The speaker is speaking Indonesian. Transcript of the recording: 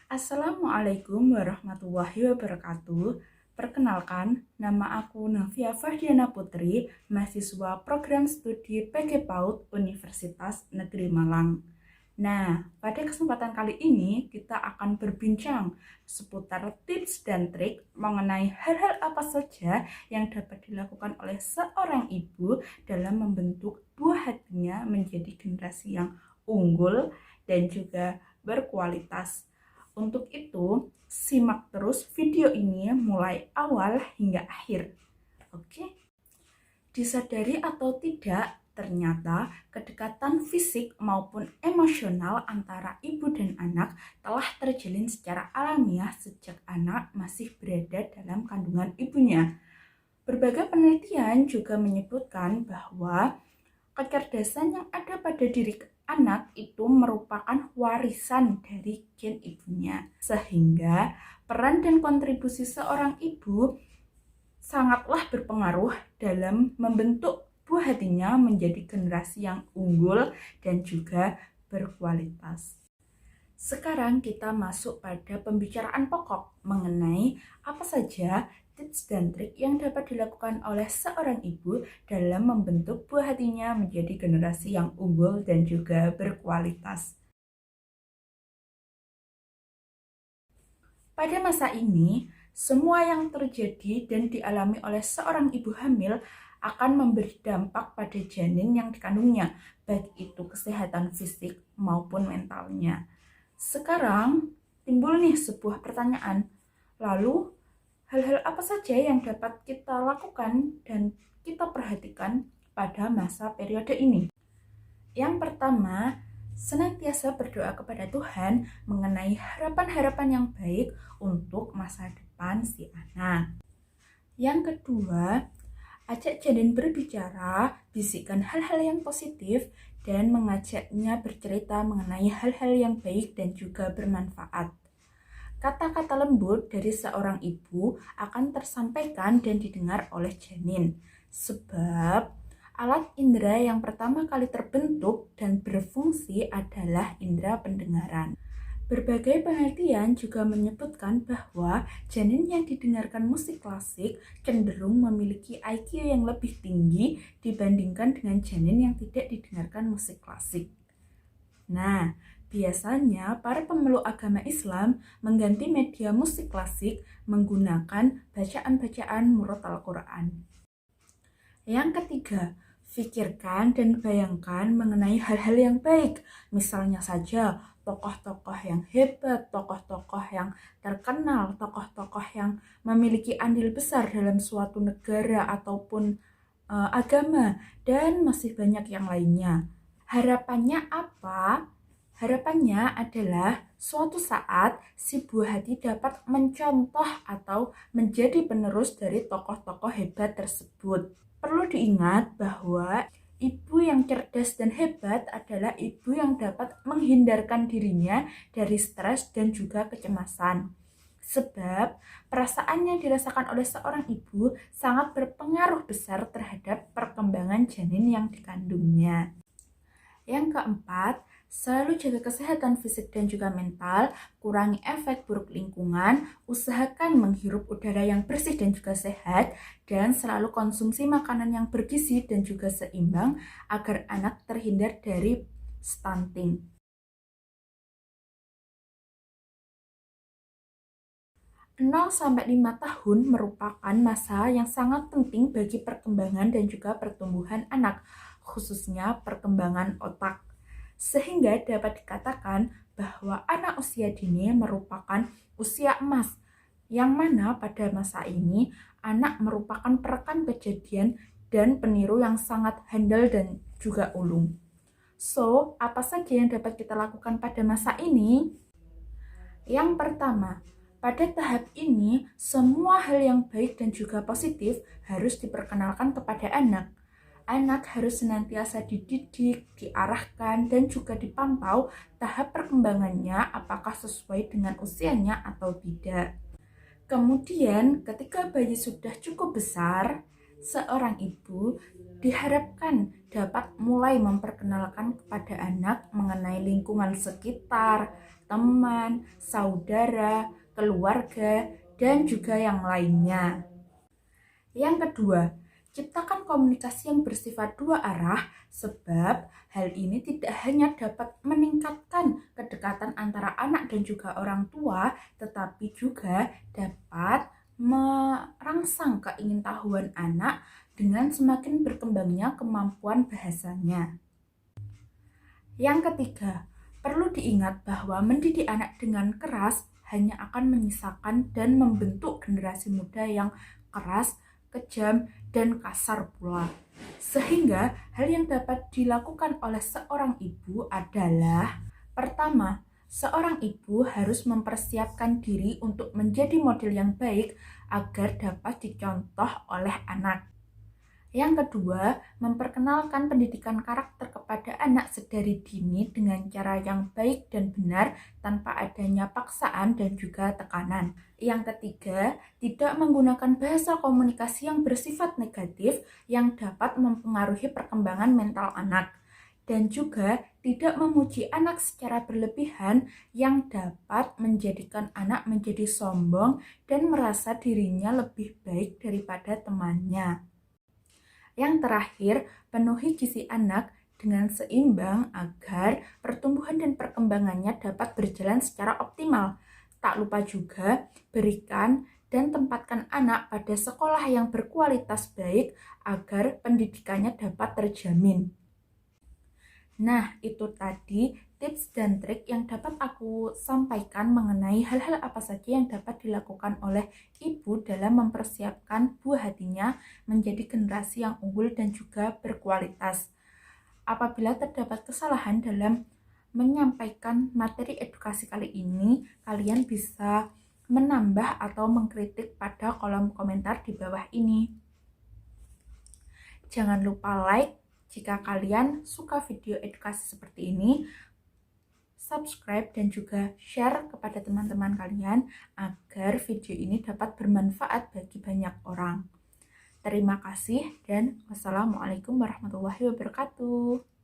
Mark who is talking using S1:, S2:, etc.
S1: Assalamualaikum warahmatullahi wabarakatuh. Perkenalkan, nama aku Navia Fardiana Putri, mahasiswa program studi PG PAUD Universitas Negeri Malang. Nah, pada kesempatan kali ini kita akan berbincang seputar tips dan trik mengenai hal-hal apa saja yang dapat dilakukan oleh seorang ibu dalam membentuk buah hatinya menjadi generasi yang unggul dan juga berkualitas. Untuk itu, simak terus video ini mulai awal hingga akhir. Oke? Disadari atau tidak, ternyata kedekatan fisik maupun emosional antara ibu dan anak telah terjalin secara alamiah sejak anak masih berada dalam kandungan ibunya. Berbagai penelitian juga menyebutkan bahwa kecerdasan yang ada pada diri anak itu merupakan warisan dari gen ibunya. Sehingga peran dan kontribusi seorang ibu sangatlah berpengaruh dalam membentuk buah hatinya menjadi generasi yang unggul dan juga berkualitas. Sekarang kita masuk pada pembicaraan pokok mengenai apa saja tips dan trik yang dapat dilakukan oleh seorang ibu dalam membentuk buah hatinya menjadi generasi yang unggul dan juga berkualitas. Pada masa ini, semua yang terjadi dan dialami oleh seorang ibu hamil akan memberi dampak pada janin yang dikandungnya, baik itu kesehatan fisik maupun mentalnya. Sekarang timbul nih sebuah pertanyaan, lalu hal-hal apa saja yang dapat kita lakukan dan kita perhatikan pada masa periode ini? Yang pertama, senantiasa berdoa kepada Tuhan mengenai harapan-harapan yang baik untuk masa depan si anak. Yang kedua, ajak janin berbicara, bisikkan hal-hal yang positif, dan mengajaknya bercerita mengenai hal-hal yang baik dan juga bermanfaat. Kata-kata lembut dari seorang ibu akan tersampaikan dan didengar oleh janin, sebab alat indera yang pertama kali terbentuk dan berfungsi adalah indera pendengaran. Berbagai penelitian juga menyebutkan bahwa janin yang didengarkan musik klasik cenderung memiliki IQ yang lebih tinggi dibandingkan dengan janin yang tidak didengarkan musik klasik. Nah, biasanya para pemeluk agama Islam mengganti media musik klasik menggunakan bacaan-bacaan murad Al-Quran. Yang ketiga, pikirkan dan bayangkan mengenai hal-hal yang baik. Misalnya saja, tokoh-tokoh yang hebat, tokoh-tokoh yang terkenal, tokoh-tokoh yang memiliki andil besar dalam suatu negara ataupun agama, dan masih banyak yang lainnya. Harapannya apa? Harapannya adalah suatu saat si buah hati dapat mencontoh atau menjadi penerus dari tokoh-tokoh hebat tersebut. Perlu diingat bahwa ibu yang cerdas dan hebat adalah ibu yang dapat menghindarkan dirinya dari stres dan juga kecemasan. Sebab perasaan yang dirasakan oleh seorang ibu sangat berpengaruh besar terhadap perkembangan janin yang dikandungnya. Yang keempat, selalu jaga kesehatan fisik dan juga mental, kurangi efek buruk lingkungan, usahakan menghirup udara yang bersih dan juga sehat, dan selalu konsumsi makanan yang bergizi dan juga seimbang agar anak terhindar dari stunting. 0-5 tahun merupakan masa yang sangat penting bagi perkembangan dan juga pertumbuhan anak, khususnya perkembangan otak. Sehingga dapat dikatakan bahwa anak usia dini merupakan usia emas, yang mana pada masa ini anak merupakan perekan kejadian dan peniru yang sangat handal dan juga ulung. So, apa saja yang dapat kita lakukan pada masa ini? Yang pertama, pada tahap ini, semua hal yang baik dan juga positif harus diperkenalkan kepada anak. Anak harus senantiasa dididik, diarahkan, dan juga dipantau tahap perkembangannya apakah sesuai dengan usianya atau tidak. Kemudian, ketika bayi sudah cukup besar, Seorang ibu diharapkan dapat mulai memperkenalkan kepada anak mengenai lingkungan sekitar, teman, saudara, keluarga, dan juga yang lainnya. Yang kedua, ciptakan komunikasi yang bersifat dua arah, sebab hal ini tidak hanya dapat meningkatkan kedekatan antara anak dan juga orang tua, tetapi juga dapat merangsang keingintahuan anak dengan semakin berkembangnya kemampuan bahasanya. Yang ketiga, perlu diingat bahwa mendidik anak dengan keras hanya akan menyisakan dan membentuk generasi muda yang keras, kejam, dan kasar pula. Sehingga hal yang dapat dilakukan oleh seorang ibu adalah: pertama, seorang ibu harus mempersiapkan diri untuk menjadi model yang baik agar dapat dicontoh oleh anak. Yang kedua, memperkenalkan pendidikan karakter kepada anak sedari dini dengan cara yang baik dan benar tanpa adanya paksaan dan juga tekanan. Yang ketiga, tidak menggunakan bahasa komunikasi yang bersifat negatif yang dapat mempengaruhi perkembangan mental anak. Dan juga tidak memuji anak secara berlebihan yang dapat menjadikan anak menjadi sombong dan merasa dirinya lebih baik daripada temannya. Yang terakhir, penuhi gizi anak dengan seimbang agar pertumbuhan dan perkembangannya dapat berjalan secara optimal. Tak lupa juga berikan dan tempatkan anak pada sekolah yang berkualitas baik agar pendidikannya dapat terjamin. Nah, itu tadi tips dan trik yang dapat aku sampaikan mengenai hal-hal apa saja yang dapat dilakukan oleh ibu dalam mempersiapkan buah hatinya menjadi generasi yang unggul dan juga berkualitas. Apabila terdapat kesalahan dalam menyampaikan materi edukasi kali ini, kalian bisa menambah atau mengkritik pada kolom komentar di bawah ini. Jangan lupa like jika kalian suka video edukasi seperti ini, subscribe dan juga share kepada teman-teman kalian agar video ini dapat bermanfaat bagi banyak orang. Terima kasih dan wassalamualaikum warahmatullahi wabarakatuh.